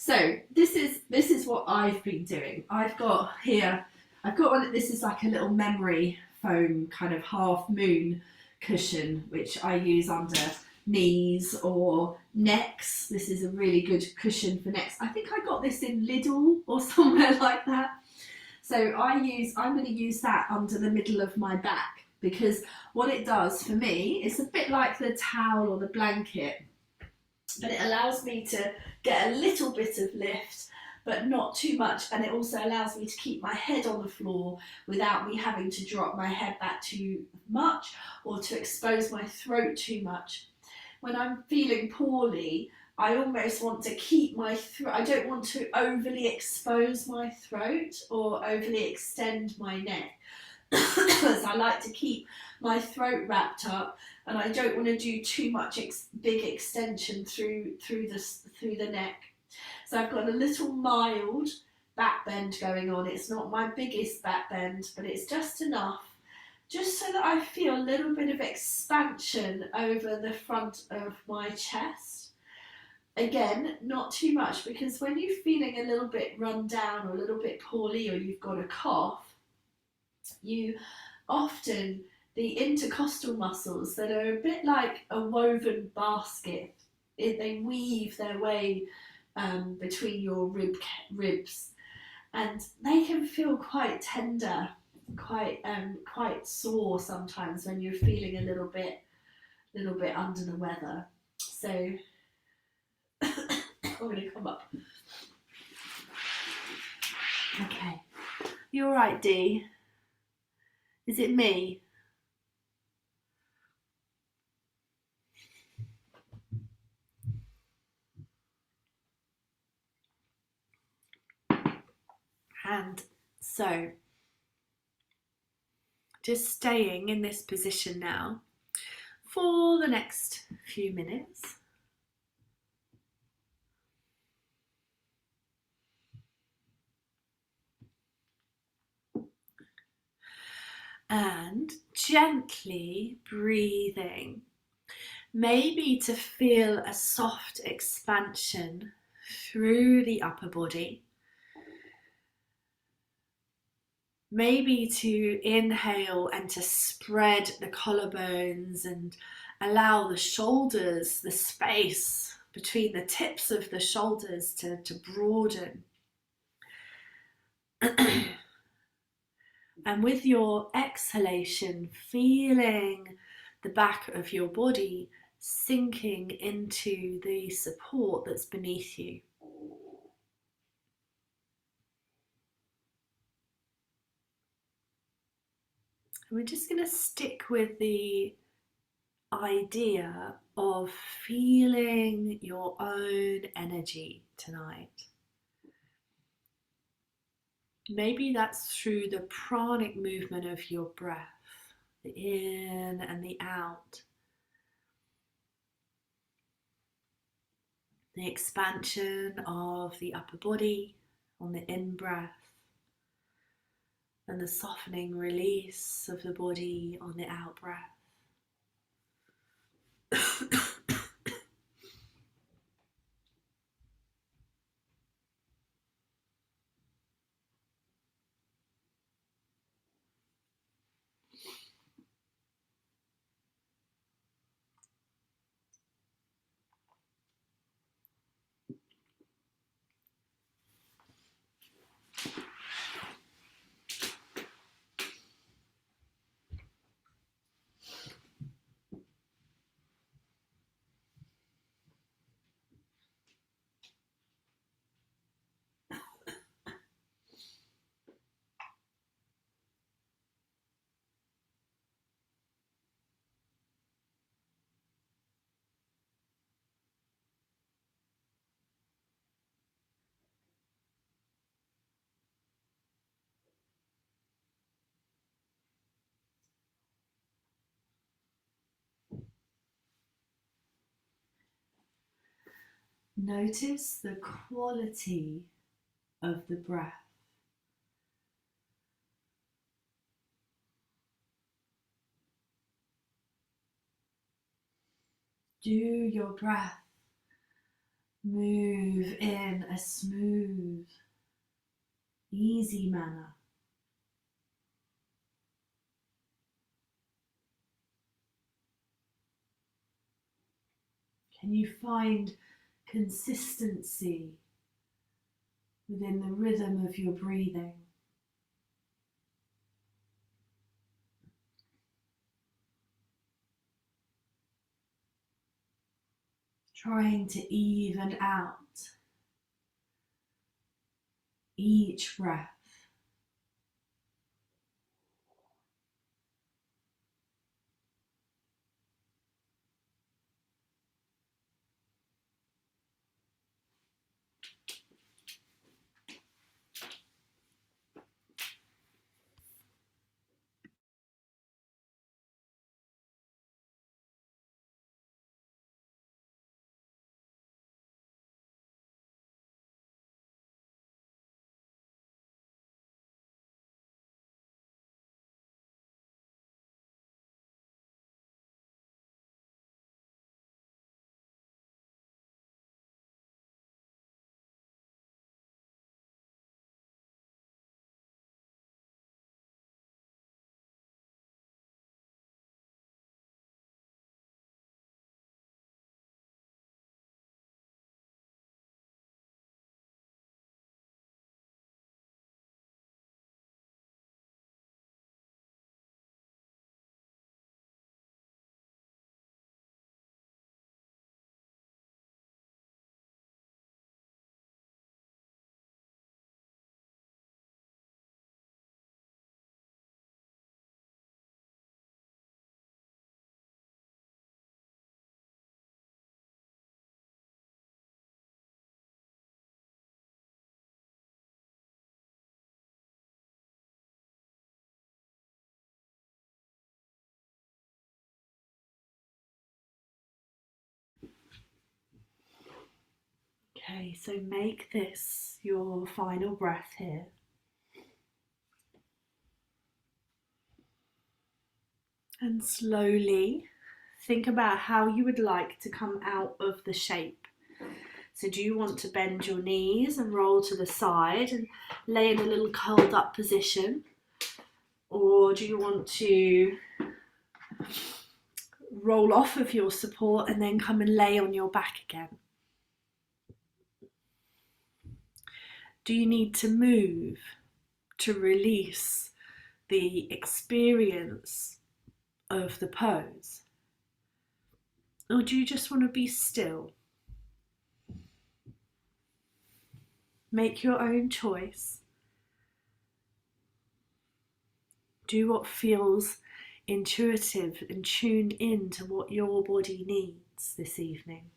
So this is what I've been doing. I've got here, I've got one. This is like a little memory foam kind of half moon cushion, which I use under knees or necks. This is a really good cushion for necks. I think I got this in Lidl or somewhere like that. So I'm going to use that under the middle of my back, because what it does for me, it's a bit like the towel or the blanket, but it allows me to get a little bit of lift, but not too much. And it also allows me to keep my head on the floor without me having to drop my head back too much or to expose my throat too much. When I'm feeling poorly, I almost want to keep my throat, I don't want to overly expose my throat or overly extend my neck. So I like to keep my throat wrapped up, and I don't want to do too much big extension through the neck. So I've got a little mild back bend going on. It's not my biggest back bend, but it's just enough, just so that I feel a little bit of expansion over the front of my chest. Again, not too much, because when you're feeling a little bit run down or a little bit poorly, or you've got a cough, you often, the intercostal muscles that are a bit like a woven basket, they weave their way between your ribs, and they can feel quite tender, quite sore sometimes when you're feeling a little bit under the weather. So I'm going to come up. Okay, you all right, Dee? Is it me? And so, just staying in this position now for the next few minutes. And gently breathing, maybe to feel a soft expansion through the upper body. Maybe to inhale and to spread the collarbones and allow the shoulders, the space between the tips of the shoulders to broaden. And with your exhalation, feeling the back of your body sinking into the support that's beneath you. And we're just going to stick with the idea of feeling your own energy tonight. Maybe that's through the pranic movement of your breath, the in and the out. The expansion of the upper body on the in-breath, and the softening release of the body on the out-breath. Notice the quality of the breath. Do your breath move in a smooth, easy manner. Can you find consistency within the rhythm of your breathing? Trying to even out each breath. Okay, so make this your final breath here. And slowly think about how you would like to come out of the shape. So do you want to bend your knees and roll to the side and lay in a little curled up position? Or do you want to roll off of your support and then come and lay on your back again? Do you need to move to release the experience of the pose? Or do you just want to be still? Make your own choice. Do what feels intuitive and tune in to what your body needs this evening.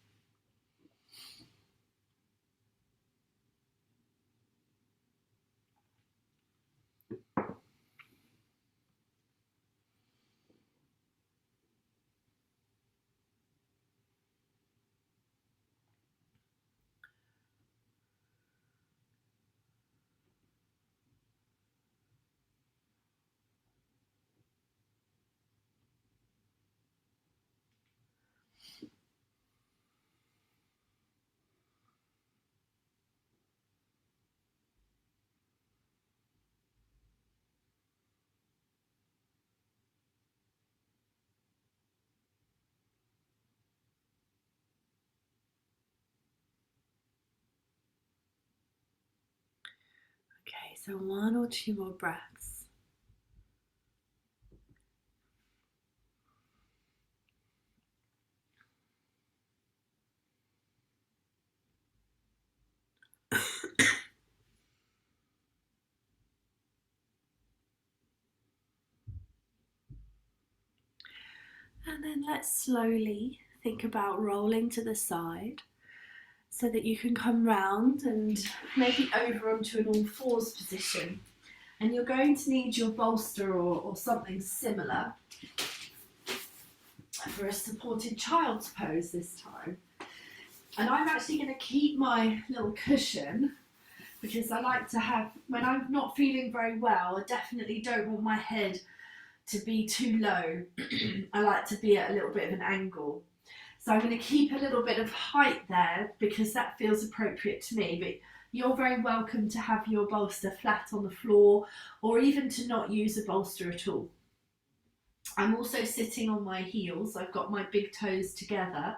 Okay, so 1 or 2 more breaths. And then let's slowly think about rolling to the side so that you can come round and maybe over onto an all fours position. And you're going to need your bolster or something similar for a supported child's pose this time. And I'm actually going to keep my little cushion because I like to have, when I'm not feeling very well, I definitely don't want my head to be too low. I like to be at a little bit of an angle. So I'm going to keep a little bit of height there because that feels appropriate to me. But you're very welcome to have your bolster flat on the floor, or even to not use a bolster at all. I'm also sitting on my heels. I've got my big toes together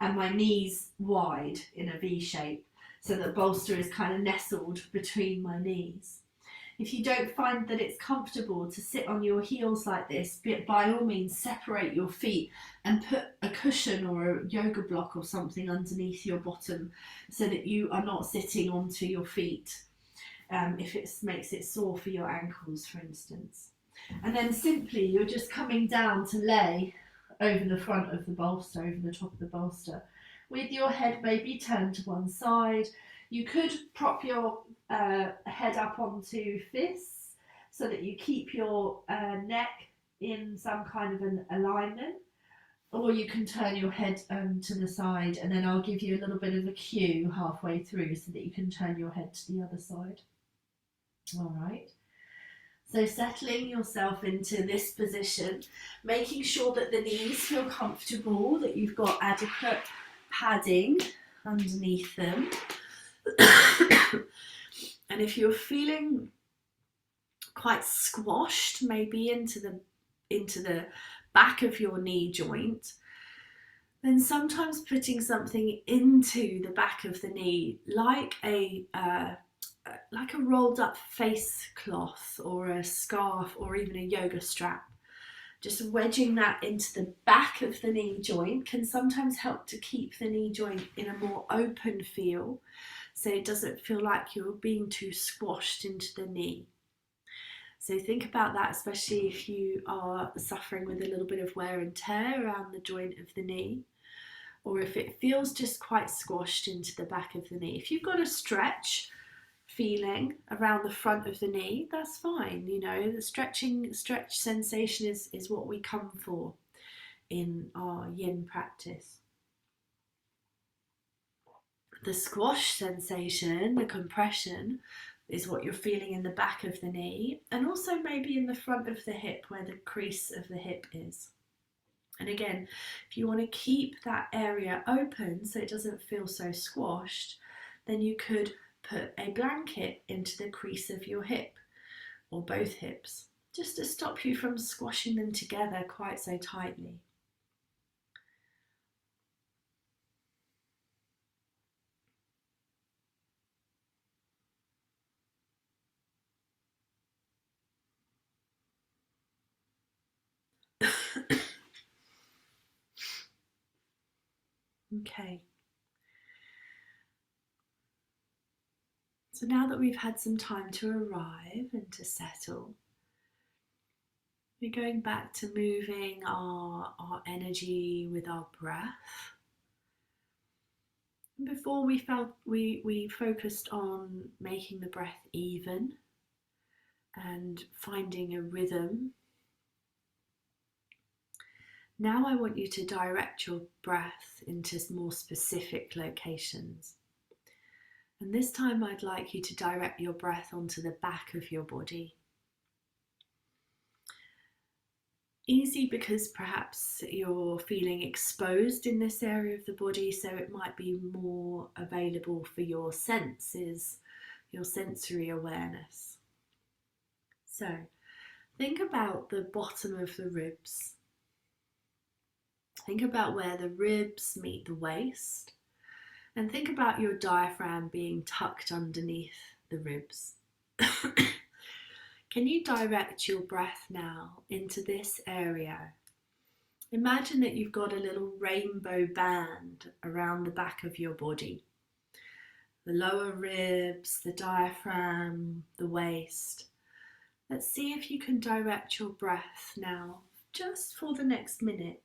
and my knees wide in a V shape, so that the bolster is kind of nestled between my knees. If you don't find that it's comfortable to sit on your heels like this, by all means separate your feet and put a cushion or a yoga block or something underneath your bottom, so that you are not sitting onto your feet if it makes it sore for your ankles, for instance. And then simply you're just coming down to lay over the front of the bolster, over the top of the bolster, with your head maybe turned to one side. You could prop your head up onto fists so that you keep your neck in some kind of an alignment, or you can turn your head to the side, and then I'll give you a little bit of a cue halfway through so that you can turn your head to the other side. All right. So settling yourself into this position, making sure that the knees feel comfortable, that you've got adequate padding underneath them. And if you're feeling quite squashed, maybe into the back of your knee joint, then sometimes putting something into the back of the knee, like a rolled up face cloth or a scarf or even a yoga strap, just wedging that into the back of the knee joint can sometimes help to keep the knee joint in a more open feel, so it doesn't feel like you're being too squashed into the knee. So think about that, especially if you are suffering with a little bit of wear and tear around the joint of the knee, or if it feels just quite squashed into the back of the knee. If you've got a stretch feeling around the front of the knee, that's fine. You know, the stretch sensation is what we come for in our yin practice. The squash sensation, the compression, is what you're feeling in the back of the knee, and also maybe in the front of the hip where the crease of the hip is. And again, if you want to keep that area open so it doesn't feel so squashed, then you could put a blanket into the crease of your hip or both hips, just to stop you from squashing them together quite so tightly. Okay. So now that we've had some time to arrive and to settle, we're going back to moving our energy with our breath. And before we focused on making the breath even and finding a rhythm. Now I want you to direct your breath into more specific locations. And this time I'd like you to direct your breath onto the back of your body. Easy because perhaps you're feeling exposed in this area of the body, so it might be more available for your senses, your sensory awareness. So think about the bottom of the ribs. Think about where the ribs meet the waist, and think about your diaphragm being tucked underneath the ribs. Can you direct your breath now into this area? Imagine that you've got a little rainbow band around the back of your body. The lower ribs, the diaphragm, the waist. Let's see if you can direct your breath now, just for the next minute,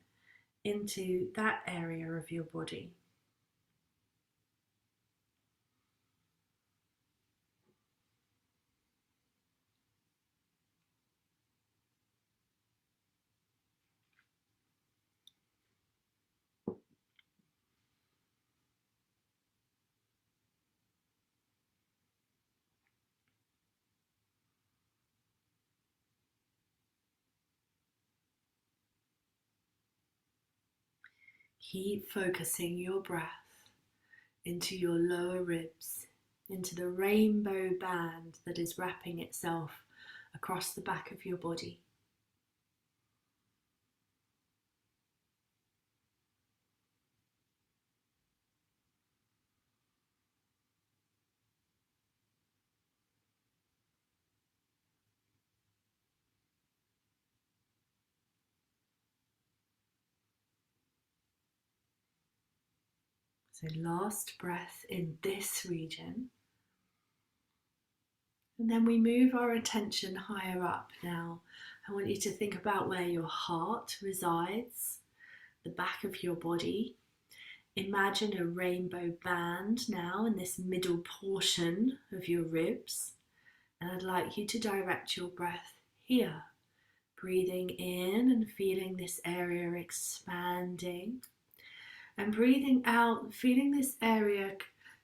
into that area of your body. Keep focusing your breath into your lower ribs, into the rainbow band that is wrapping itself across the back of your body. So last breath in this region. And then we move our attention higher up now. I want you to think about where your heart resides, the back of your body. Imagine a rainbow band now in this middle portion of your ribs. And I'd like you to direct your breath here, breathing in and feeling this area expanding. And breathing out, feeling this area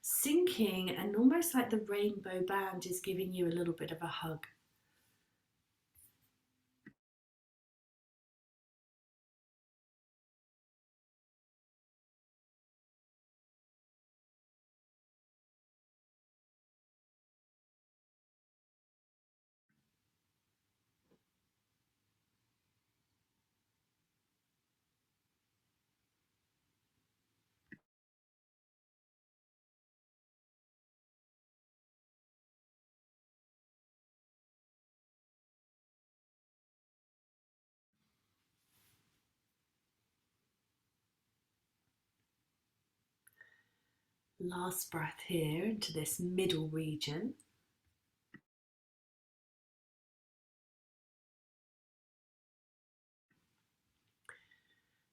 sinking, and almost like the rainbow band is giving you a little bit of a hug. Last breath here into this middle region.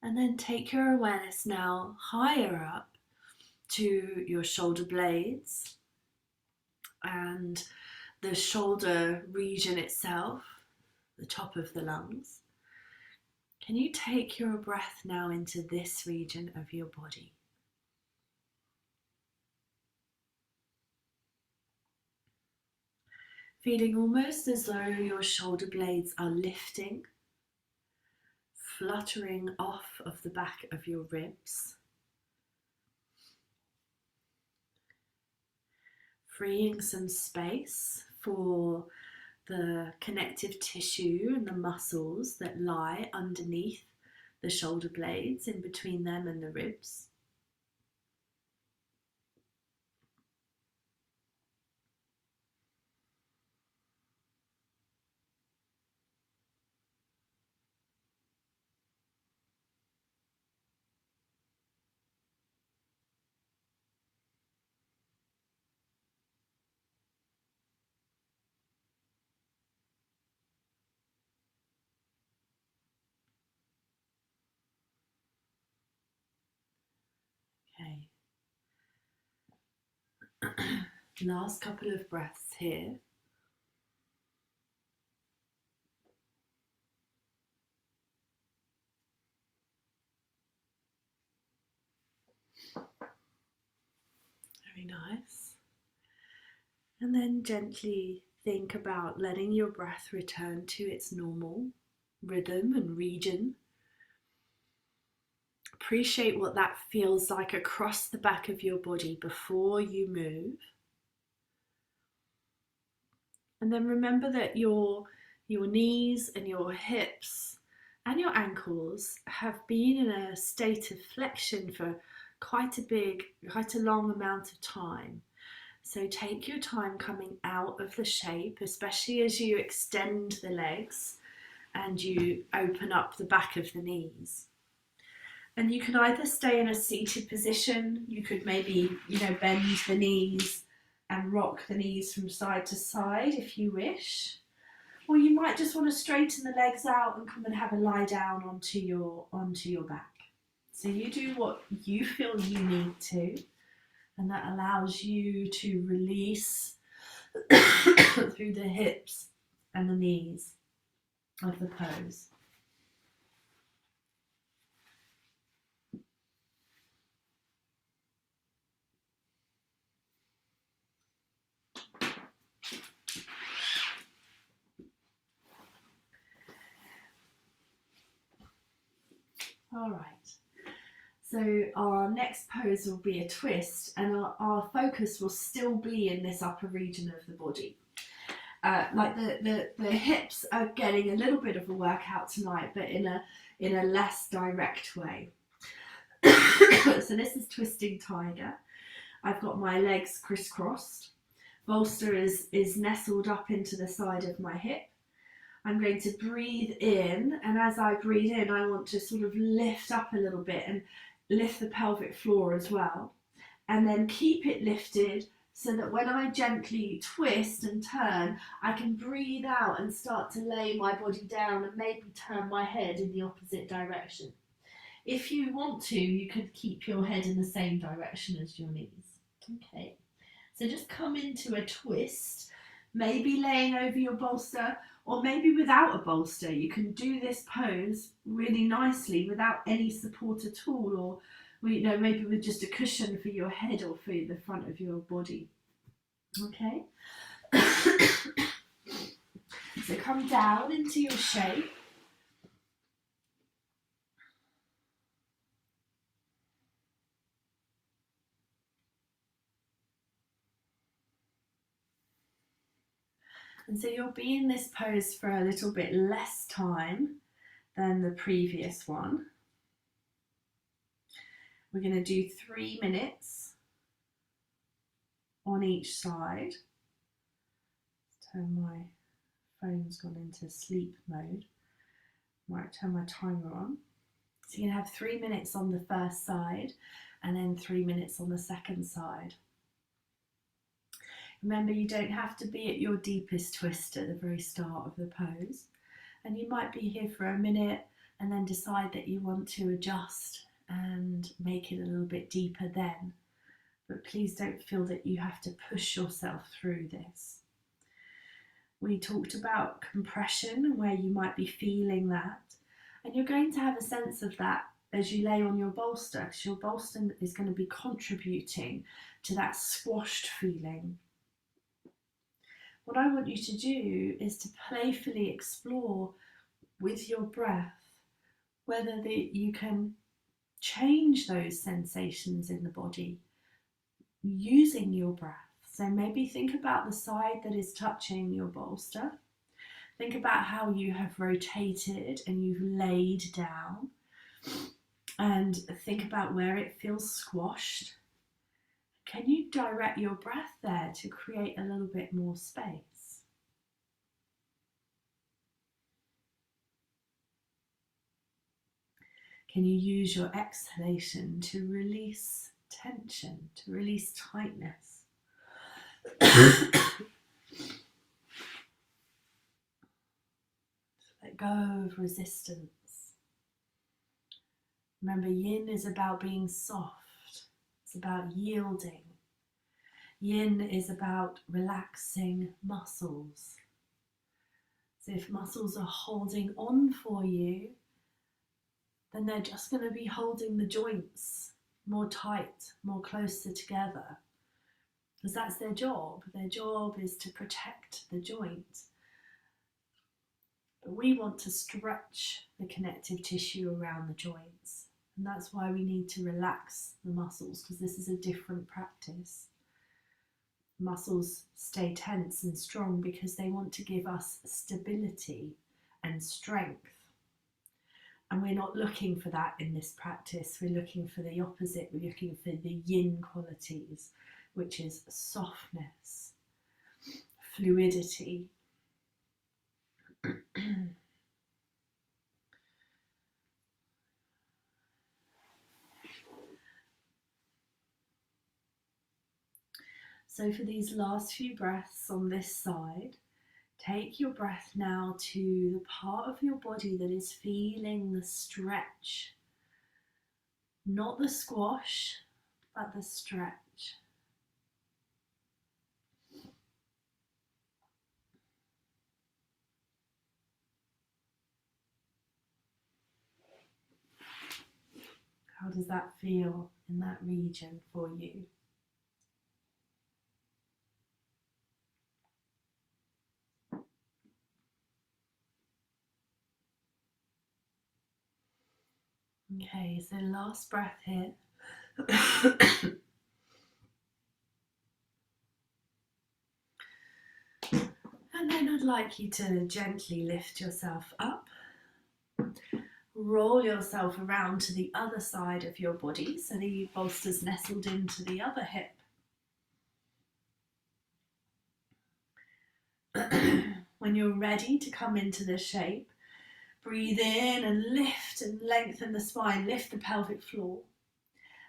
And then take your awareness now higher up to your shoulder blades and the shoulder region itself, the top of the lungs. Can you take your breath now into this region of your body? Feeling almost as though your shoulder blades are lifting, fluttering off of the back of your ribs. Freeing some space for the connective tissue and the muscles that lie underneath the shoulder blades, in between them and the ribs. Okay. Last couple of breaths here. Very nice. And then gently think about letting your breath return to its normal rhythm and region. Appreciate what that feels like across the back of your body before you move. And then remember that your knees and your hips and your ankles have been in a state of flexion for quite a long amount of time. So take your time coming out of the shape, especially as you extend the legs and you open up the back of the knees. And you can either stay in a seated position, you could maybe, bend the knees and rock the knees from side to side if you wish. Or you might just want to straighten the legs out and come and have a lie down onto your back. So you do what you feel you need to, and that allows you to release through the hips and the knees of the pose. All right. So our next pose will be a twist, and our focus will still be in this upper region of the body. Like the hips are getting a little bit of a workout tonight, but in a less direct way. So this is twisting tiger. I've got my legs crisscrossed. Bolster is nestled up into the side of my hip. I'm going to breathe in, and as I breathe in, I want to sort of lift up a little bit and lift the pelvic floor as well, and then keep it lifted so that when I gently twist and turn, I can breathe out and start to lay my body down and maybe turn my head in the opposite direction. If you want to, you could keep your head in the same direction as your knees. Okay, so just come into a twist, maybe laying over your bolster, or maybe without a bolster. You can do this pose really nicely without any support at all, or maybe with just a cushion for your head or for the front of your body. Okay. So come down into your shape. And so you'll be in this pose for a little bit less time than the previous one. We're going to do 3 minutes on each side. Turn my phone's gone into sleep mode. Might turn my timer on. So you're going to have 3 minutes on the first side and then 3 minutes on the second side. Remember, you don't have to be at your deepest twist at the very start of the pose. And you might be here for a minute and then decide that you want to adjust and make it a little bit deeper then. But please don't feel that you have to push yourself through this. We talked about compression and where you might be feeling that. And you're going to have a sense of that as you lay on your bolster, because your bolster is going to be contributing to that squashed feeling. What I want you to do is to playfully explore with your breath whether you can change those sensations in the body using your breath. So maybe think about the side that is touching your bolster. Think about how you have rotated and you've laid down, and think about where it feels squashed. Can you direct your breath there to create a little bit more space? Can you use your exhalation to release tension, to release tightness? Let go of resistance. Remember, yin is about being soft. It's about yielding. Yin is about relaxing muscles. So if muscles are holding on for you, then they're just going to be holding the joints more tight, more closer together. Because that's their job. Their job is to protect the joint. But we want to stretch the connective tissue around the joints. And that's why we need to relax the muscles, because this is a different practice. Muscles stay tense and strong because they want to give us stability and strength. And we're not looking for that in this practice. We're looking for the opposite. We're looking for the yin qualities, which is softness, fluidity. So for these last few breaths on this side, take your breath now to the part of your body that is feeling the stretch. Not the squash, but the stretch. How does that feel in that region for you? Okay, so last breath here. And then I'd like you to gently lift yourself up. Roll yourself around to the other side of your body so the bolster's nestled into the other hip. When you're ready to come into this shape, breathe in and lift and lengthen the spine, lift the pelvic floor.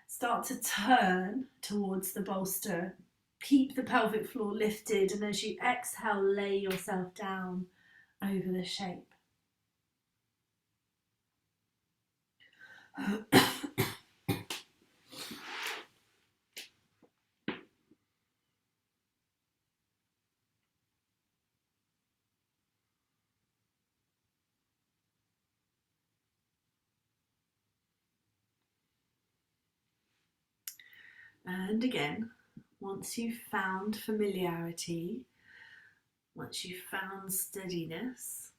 Start to turn towards the bolster. Keep the pelvic floor lifted, and as you exhale, lay yourself down over the shape. And again, once you've found familiarity, once you've found steadiness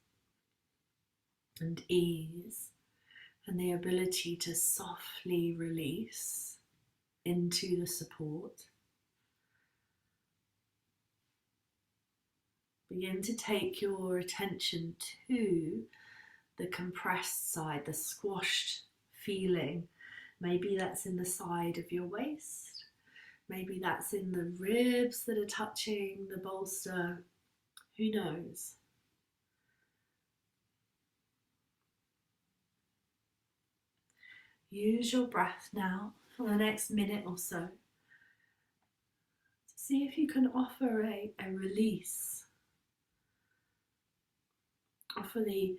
and ease and the ability to softly release into the support, begin to take your attention to the compressed side, the squashed feeling. Maybe that's in the side of your waist. Maybe that's in the ribs that are touching the bolster. Who knows? Use your breath now for the next minute or so to see if you can offer a release. Offer the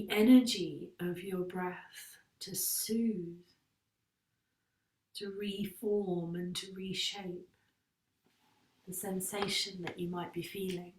energy of your breath to soothe, to reform and to reshape the sensation that you might be feeling.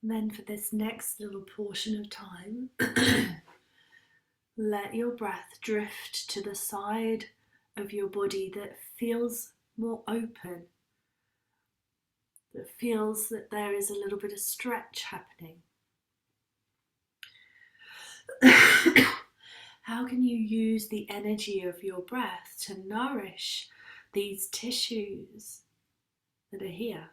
And then for this next little portion of time, let your breath drift to the side of your body that feels more open, that feels that there is a little bit of stretch happening. How can you use the energy of your breath to nourish these tissues that are here?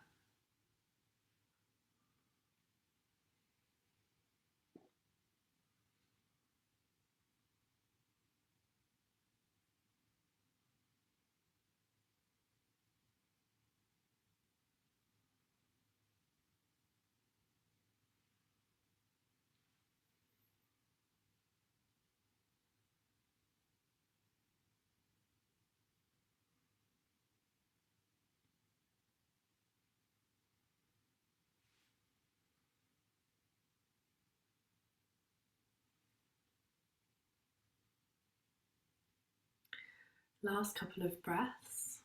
Last couple of breaths.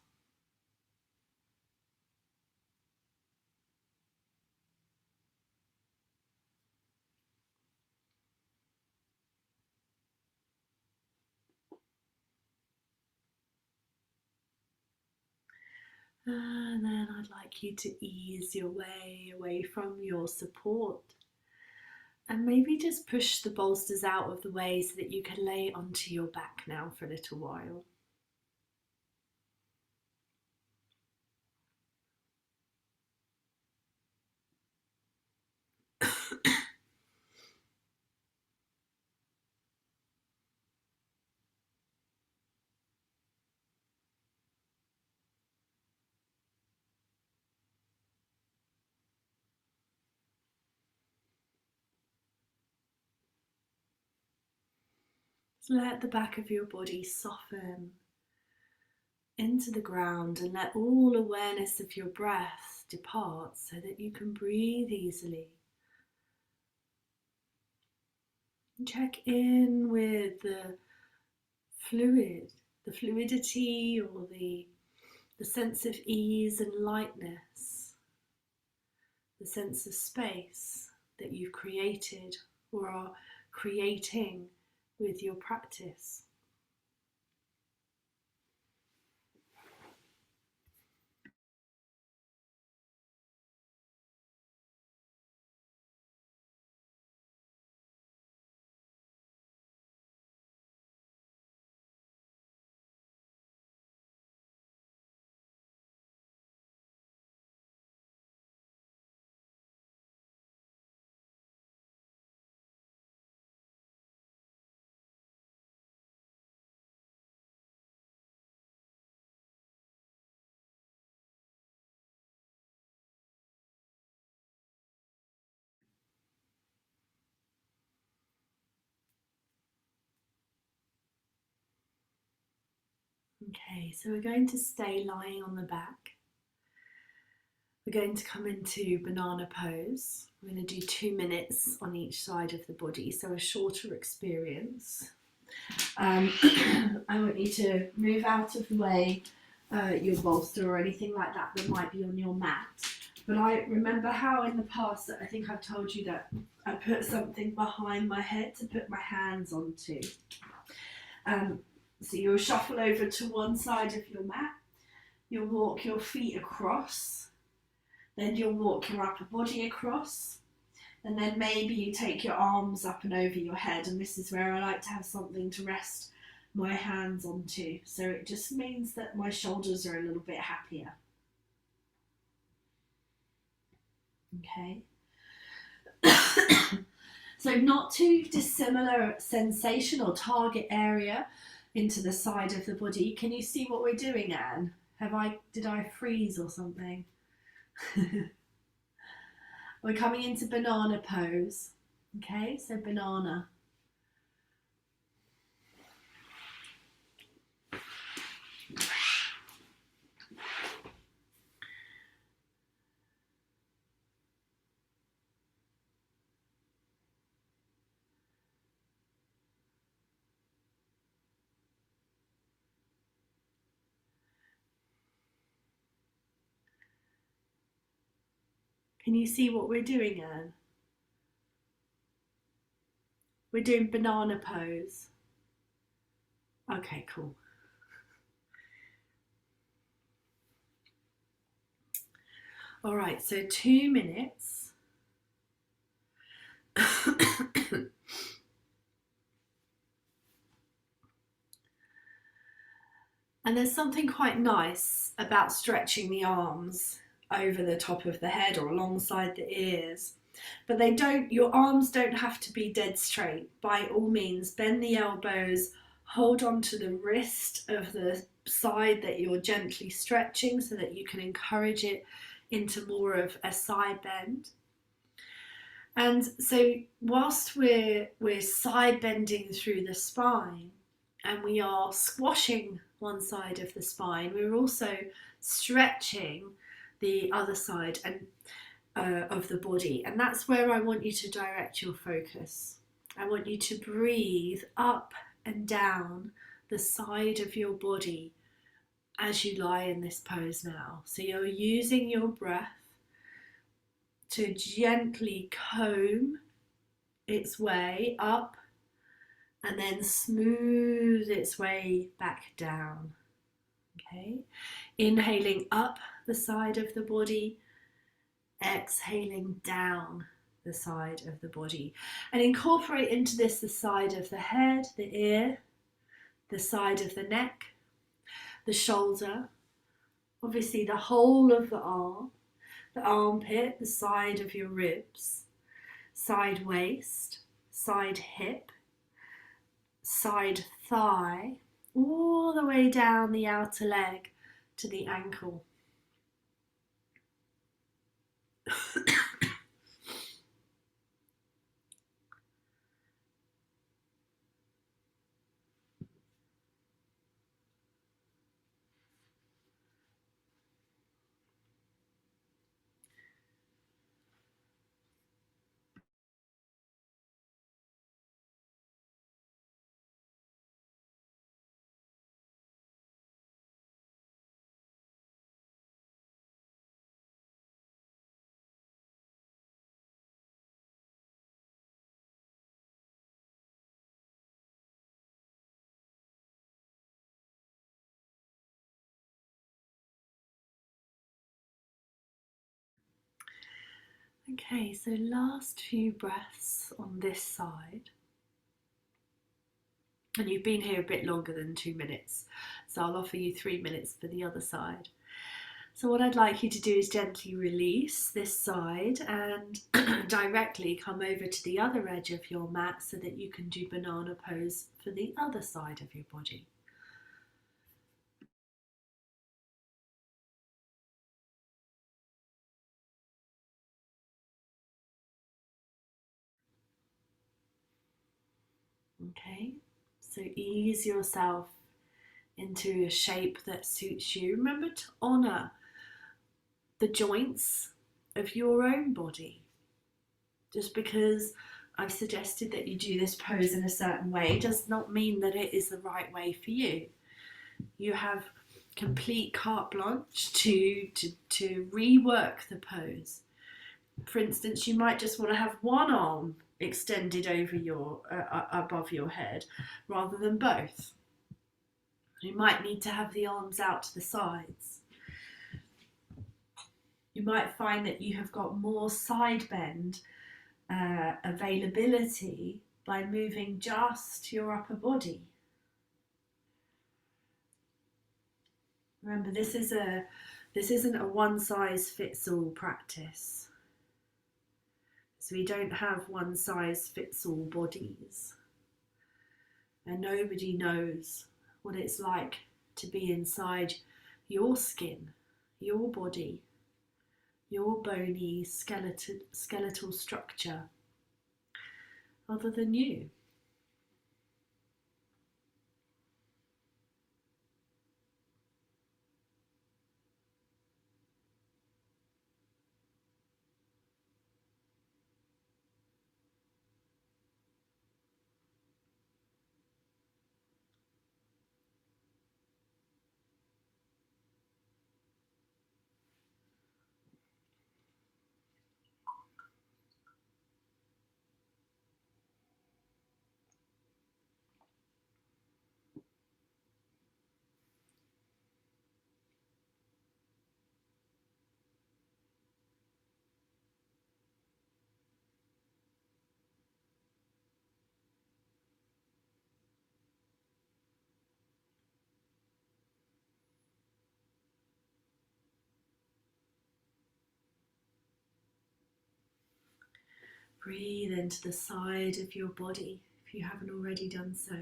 And then I'd like you to ease your way away from your support. And maybe just push the bolsters out of the way so that you can lay onto your back now for a little while. let the back of your body soften into the ground and let all awareness of your breath depart so that you can breathe easily. Check in with the fluidity or the sense of ease and lightness, the sense of space that you've created or are creating with your practice. Okay, so we're going to stay lying on the back. We're going to come into banana pose. We're going to do 2 minutes on each side of the body, so a shorter experience. I want you to move out of the way, your bolster or anything like that that might be on your mat. But I remember how in the past that I think I've told you that I put something behind my head to put my hands onto. So you'll shuffle over to one side of your mat, you'll walk your feet across, then you'll walk your upper body across, and then maybe you take your arms up and over your head, and this is where I like to have something to rest my hands onto. So it just means that my shoulders are a little bit happier. Okay. So not too dissimilar sensation or target area into the side of the body. Can you see what we're doing, Anne? Did I freeze or something? We're coming into banana pose. Okay, so banana. Can you see what we're doing, Anne? We're doing banana pose. Okay, cool. All right, so 2 minutes. And there's something quite nice about stretching the arms over the top of the head or alongside the ears. But your arms don't have to be dead straight. By all means, bend the elbows, hold on to the wrist of the side that you're gently stretching so that you can encourage it into more of a side bend. And so whilst we're side bending through the spine and we are squashing one side of the spine, we're also stretching the other side and of the body, and that's where I want you to direct your focus. I want you to breathe up and down the side of your body as you lie in this pose now. So you're using your breath to gently comb its way up and then smooth its way back down. Okay, inhaling up the side of the body, exhaling down the side of the body, and incorporate into this the side of the head, the ear, the side of the neck, the shoulder, obviously the whole of the arm, the armpit, the side of your ribs, side waist, side hip, side thigh, all the way down the outer leg to the ankle. Okay, so last few breaths on this side. And you've been here a bit longer than 2 minutes, so I'll offer you 3 minutes for the other side. So what I'd like you to do is gently release this side and directly come over to the other edge of your mat so that you can do banana pose for the other side of your body. Okay, so ease yourself into a shape that suits you. Remember to honour the joints of your own body. Just because I've suggested that you do this pose in a certain way does not mean that it is the right way for you. You have complete carte blanche to rework the pose. For instance, you might just want to have one arm extended over your above your head rather than both. You might need to have the arms out to the sides. You might find that you have got more side bend availability by moving just your upper body. Remember, this isn't a one size fits all practice. So we don't have one size fits all bodies. And nobody knows what it's like to be inside your skin, your body, your bony skeletal structure, other than you. Breathe into the side of your body if you haven't already done so.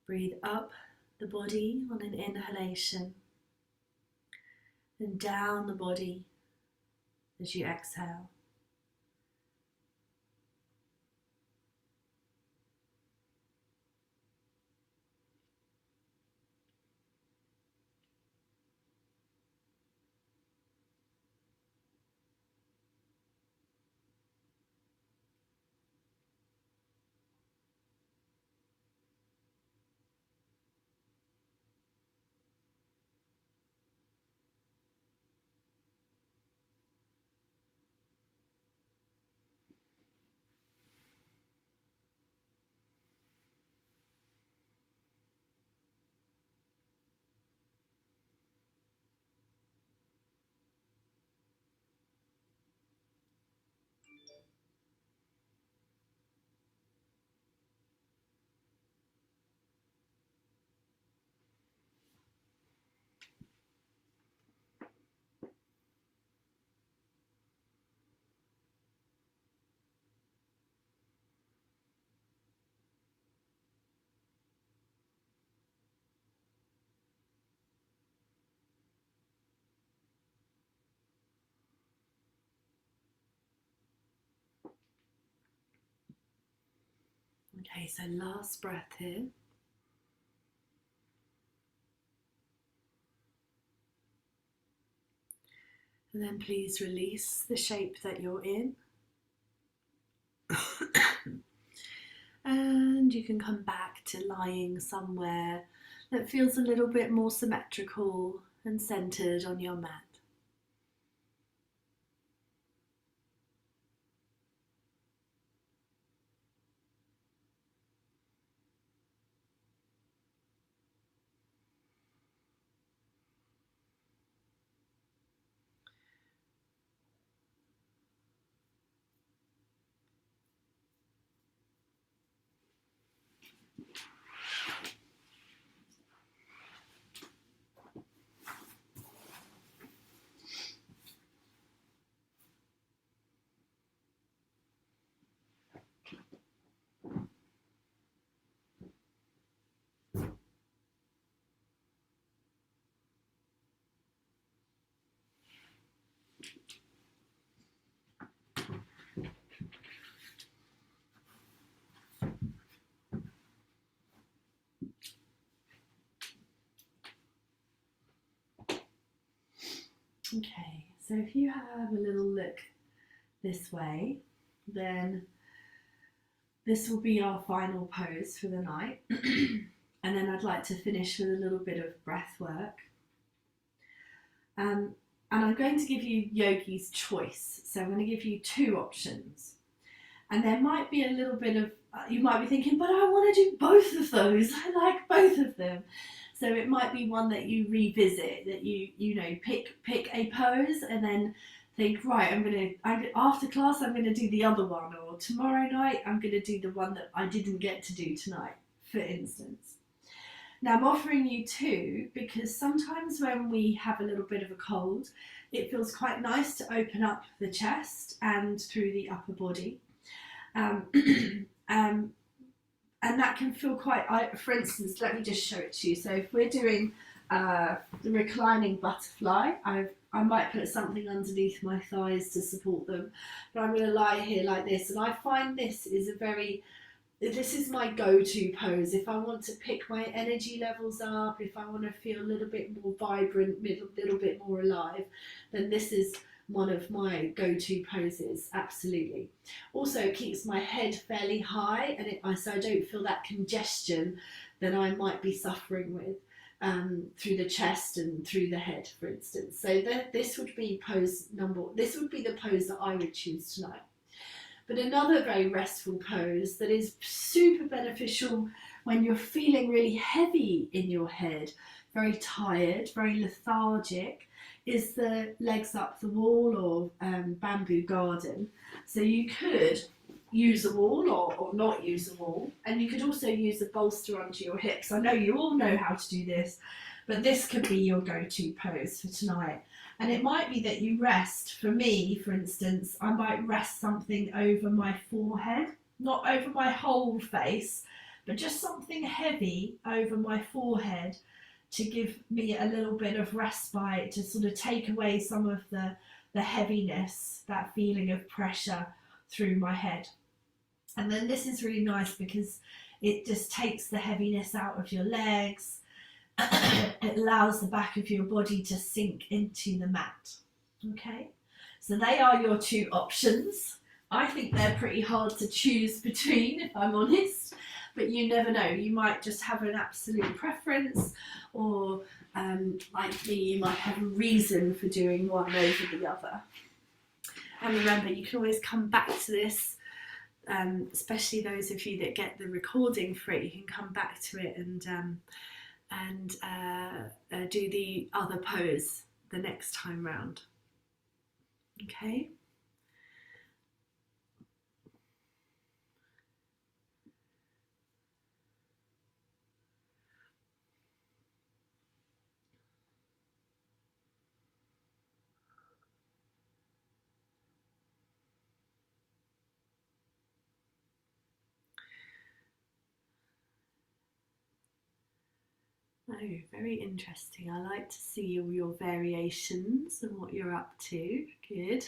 Breathe up the body on an inhalation and down the body as you exhale. Okay, so last breath here. And then please release the shape that you're in. And you can come back to lying somewhere that feels a little bit more symmetrical and centered on your mat. So if you have a little look this way, then this will be our final pose for the night. And then I'd like to finish with a little bit of breath work. And I'm going to give you yogi's choice. So I'm going to give you two options. And there might be a little bit of, you might be thinking, but I want to do both of those. I like both of them. So it might be one that you revisit, that you know, pick a pose and then think, right, after class I'm going to do the other one, or tomorrow night I'm going to do the one that I didn't get to do tonight, for instance. Now I'm offering you two because sometimes when we have a little bit of a cold, it feels quite nice to open up the chest and through the upper body. And that can feel quite, for instance, let me just show it to you. So if we're doing the reclining butterfly, I might put something underneath my thighs to support them, but I'm going to lie here like this. And I find this is my go-to pose. If I want to pick my energy levels up, if I want to feel a little bit more vibrant, a little bit more alive, then this is one of my go-to poses, absolutely. Also, it keeps my head fairly high, and so I don't feel that congestion that I might be suffering with through the chest and through the head, for instance. So this would be this would be the pose that I would choose tonight. But another very restful pose that is super beneficial when you're feeling really heavy in your head, very tired, very lethargic, is the legs up the wall or bamboo garden. So you could use a wall or not use a wall, and you could also use a bolster under your hips. I know you all know how to do this, but this could be your go-to pose for tonight. And it might be that you rest. For me, for instance, I might rest something over my forehead, not over my whole face, but just something heavy over my forehead to give me a little bit of respite, to sort of take away some of the heaviness, that feeling of pressure through my head. And then this is really nice because it just takes the heaviness out of your legs. It allows the back of your body to sink into the mat. Okay, so they are your two options. I think they're pretty hard to choose between, if I'm honest, but you never know. You might just have an absolute preference, or like me, you might have a reason for doing one over the other. And remember, you can always come back to this, especially those of you that get the recording free. You can come back to it and do the other pose the next time round. Okay. Oh, very interesting. I like to see all your variations and what you're up to. Good.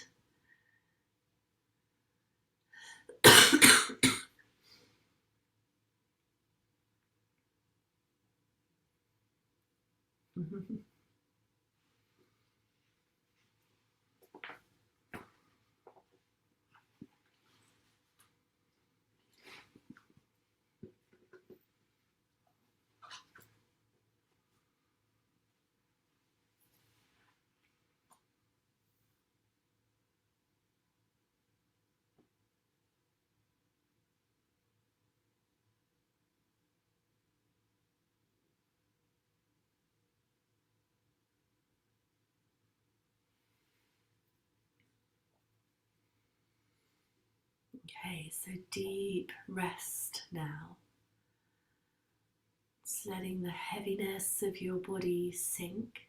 Okay, so deep rest now. Just letting the heaviness of your body sink.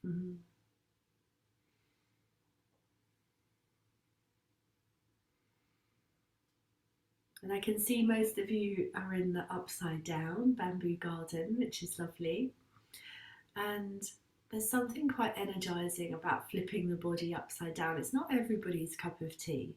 Mm-hmm. And I can see most of you are in the upside down bamboo garden, which is lovely. And there's something quite energizing about flipping the body upside down. It's not everybody's cup of tea.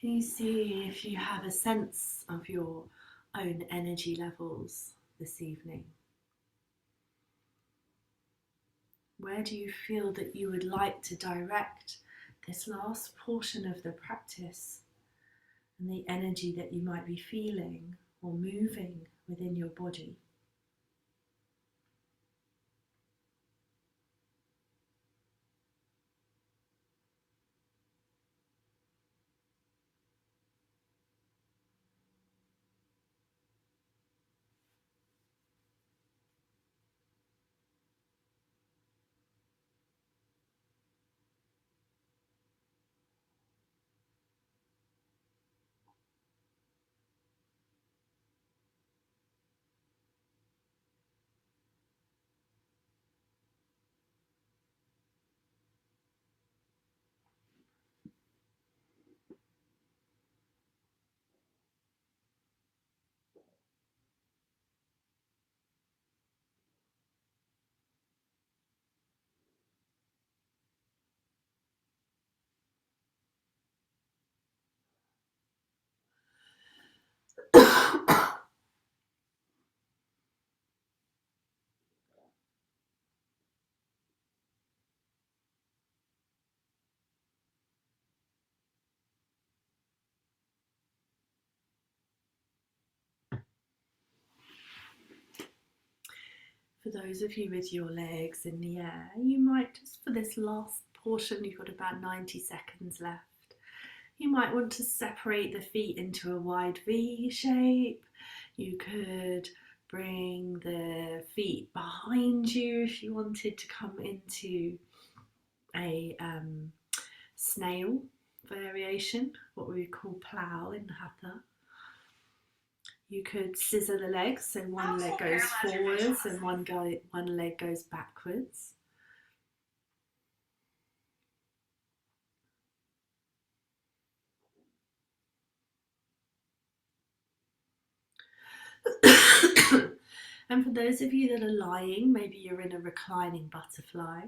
Can you see if you have a sense of your own energy levels this evening? Where do you feel that you would like to direct this last portion of the practice and the energy that you might be feeling or moving within your body? For those of you with your legs in the air, you might just, for this last portion, you've got about 90 seconds left. You might want to separate the feet into a wide V shape. You could bring the feet behind you if you wanted to come into a snail variation, what we would call plough in Hatha. You could scissor the legs, so one leg goes forwards and one leg goes backwards. And for those of you that are lying, maybe you're in a reclining butterfly.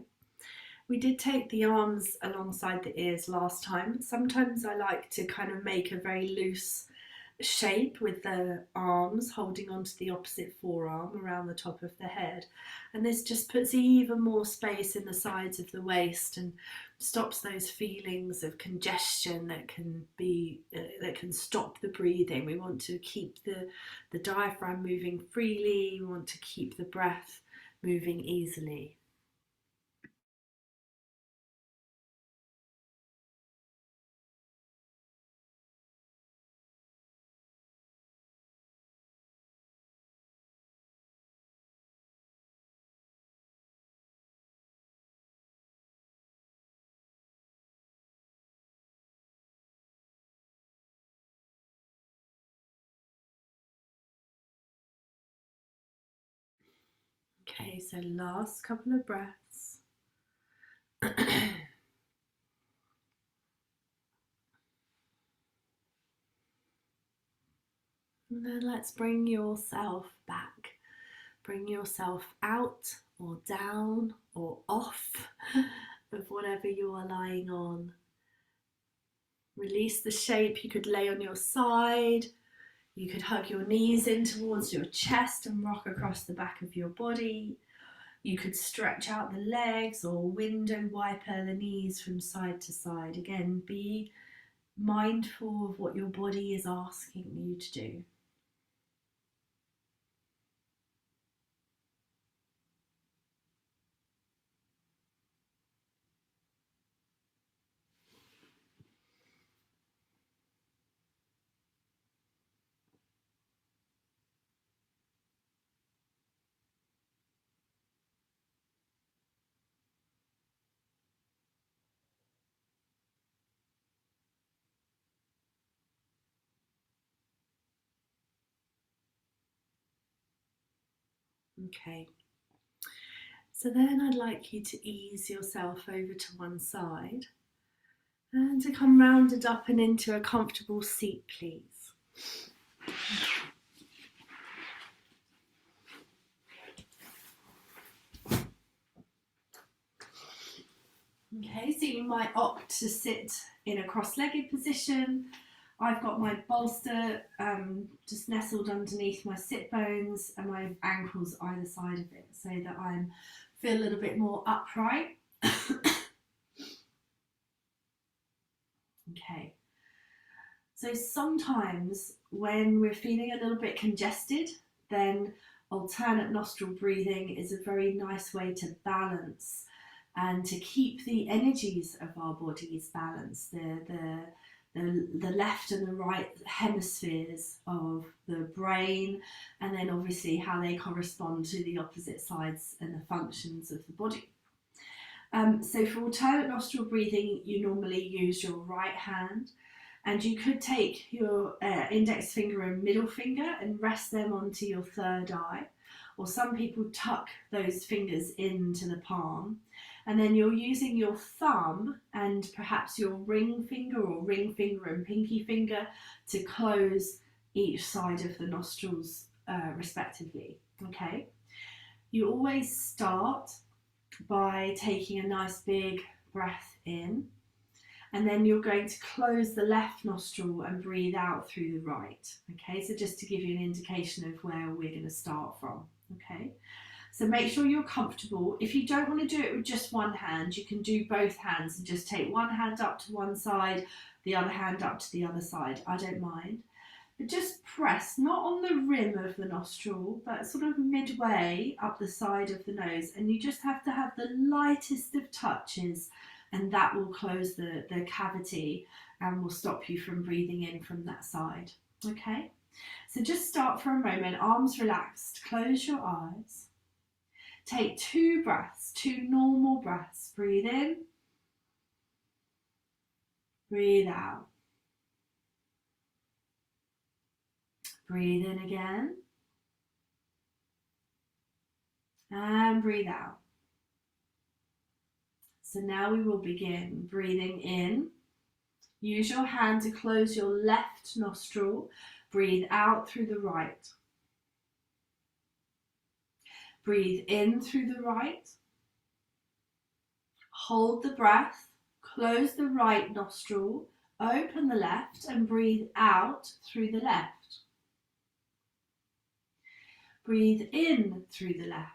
We did take the arms alongside the ears last time, but sometimes I like to kind of make a very loose shape with the arms holding onto the opposite forearm around the top of the head, and this just puts even more space in the sides of the waist and stops those feelings of congestion that can stop the breathing. We want to keep the diaphragm moving freely. We want to keep the breath moving easily. Okay, so last couple of breaths. And then let's bring yourself back. Bring yourself out or down or off of whatever you are lying on. Release the shape. You could lay on your side. You could hug your knees in towards your chest and rock across the back of your body. You could stretch out the legs or window wiper the knees from side to side. Again, be mindful of what your body is asking you to do. Okay. So then I'd like you to ease yourself over to one side and to come rounded up and into a comfortable seat, please. Okay, so you might opt to sit in a cross-legged position, I've got my bolster just nestled underneath my sit bones and my ankles either side of it so that I feel a little bit more upright. Okay. So sometimes when we're feeling a little bit congested, then alternate nostril breathing is a very nice way to balance and to keep the energies of our bodies balanced, the left and the right hemispheres of the brain, and then obviously how they correspond to the opposite sides and the functions of the body. So for alternate nostril breathing, you normally use your right hand, and you could take your index finger and middle finger and rest them onto your third eye, or some people tuck those fingers into the palm, and then you're using your thumb and perhaps your ring finger or ring finger and pinky finger to close each side of the nostrils respectively. Okay, you always start by taking a nice big breath in, and then you're going to close the left nostril and breathe out through the right. Okay, so just to give you an indication of where we're going to start from. Okay, so make sure you're comfortable. If you don't want to do it with just one hand, you can do both hands and just take one hand up to one side, the other hand up to the other side. I don't mind. But just press, not on the rim of the nostril, but sort of midway up the side of the nose. And you just have to have the lightest of touches, and that will close the cavity and will stop you from breathing in from that side. Okay, so just start for a moment, arms relaxed, close your eyes. Take 2 breaths, 2 normal breaths. Breathe in, breathe out. Breathe in again, and breathe out. So now we will begin breathing in. Use your hand to close your left nostril. Breathe out through the right. Breathe in through the right. Hold the breath. Close the right nostril. Open the left and breathe out through the left. Breathe in through the left.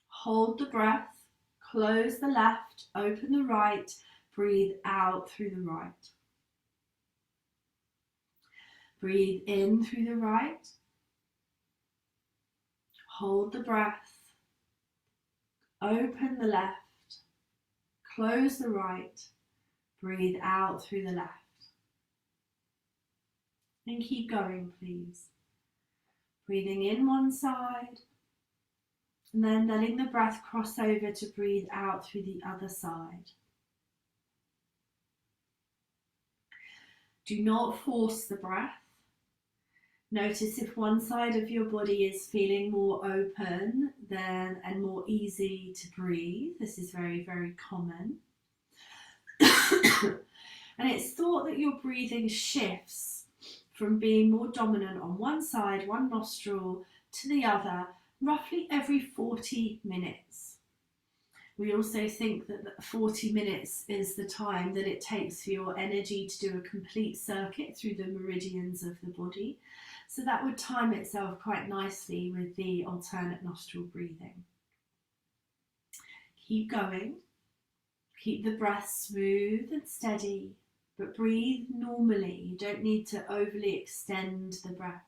Hold the breath, close the left, open the right, breathe out through the right. Breathe in through the right. Hold the breath, open the left, close the right, breathe out through the left. And keep going, please. Breathing in one side, and then letting the breath cross over to breathe out through the other side. Do not force the breath. Notice if one side of your body is feeling more open and more easy to breathe. This is very, very common. And it's thought that your breathing shifts from being more dominant on one side, one nostril, to the other, roughly every 40 minutes. We also think that 40 minutes is the time that it takes for your energy to do a complete circuit through the meridians of the body. So that would time itself quite nicely with the alternate nostril breathing. Keep going. Keep the breath smooth and steady, but breathe normally. You don't need to overly extend the breath.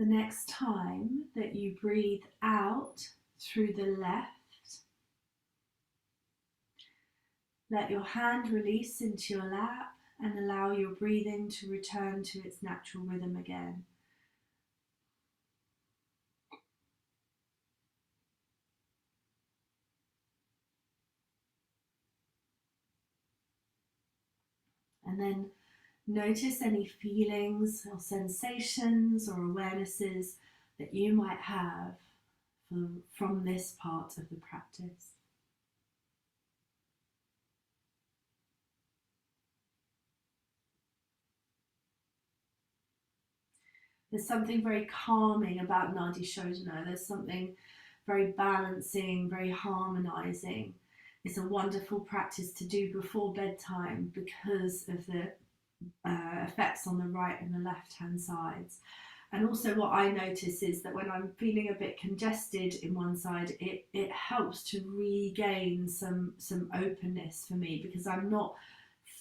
The next time that you breathe out through the left, let your hand release into your lap and allow your breathing to return to its natural rhythm again. And then notice any feelings or sensations or awarenesses that you might have from this part of the practice. There's something very calming about Nadi Shodhana. There's something very balancing, very harmonizing. It's a wonderful practice to do before bedtime because of the effects on the right and the left hand sides. And also what I notice is that when I'm feeling a bit congested in one side, it helps to regain some openness for me, because I'm not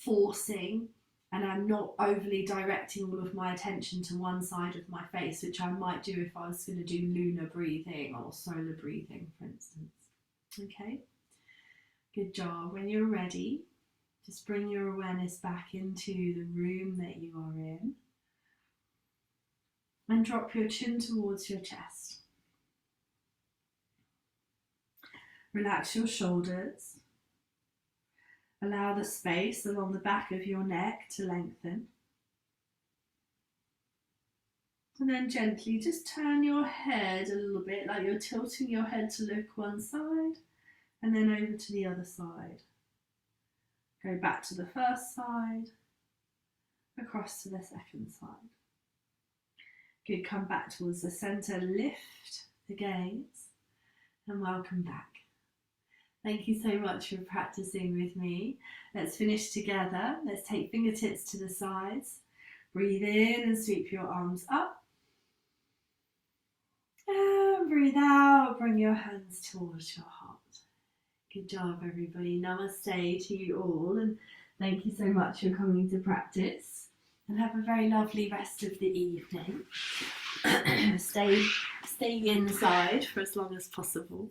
forcing and I'm not overly directing all of my attention to one side of my face, which I might do if I was going to do lunar breathing or solar breathing, for instance. Okay, good job. When you're ready, just bring your awareness back into the room that you are in and drop your chin towards your chest. Relax your shoulders. Allow the space along the back of your neck to lengthen. And then gently just turn your head a little bit, like you're tilting your head to look one side and then over to the other side. Go back to the first side, across to the second side. Good, come back towards the centre, lift the gaze and welcome back. Thank you so much for practicing with me. Let's finish together. Let's take fingertips to the sides. Breathe in and sweep your arms up. And breathe out, bring your hands towards your heart. Good job, everybody. Namaste to you all, and thank you so much for coming to practice. And have a very lovely rest of the evening. Stay inside for as long as possible.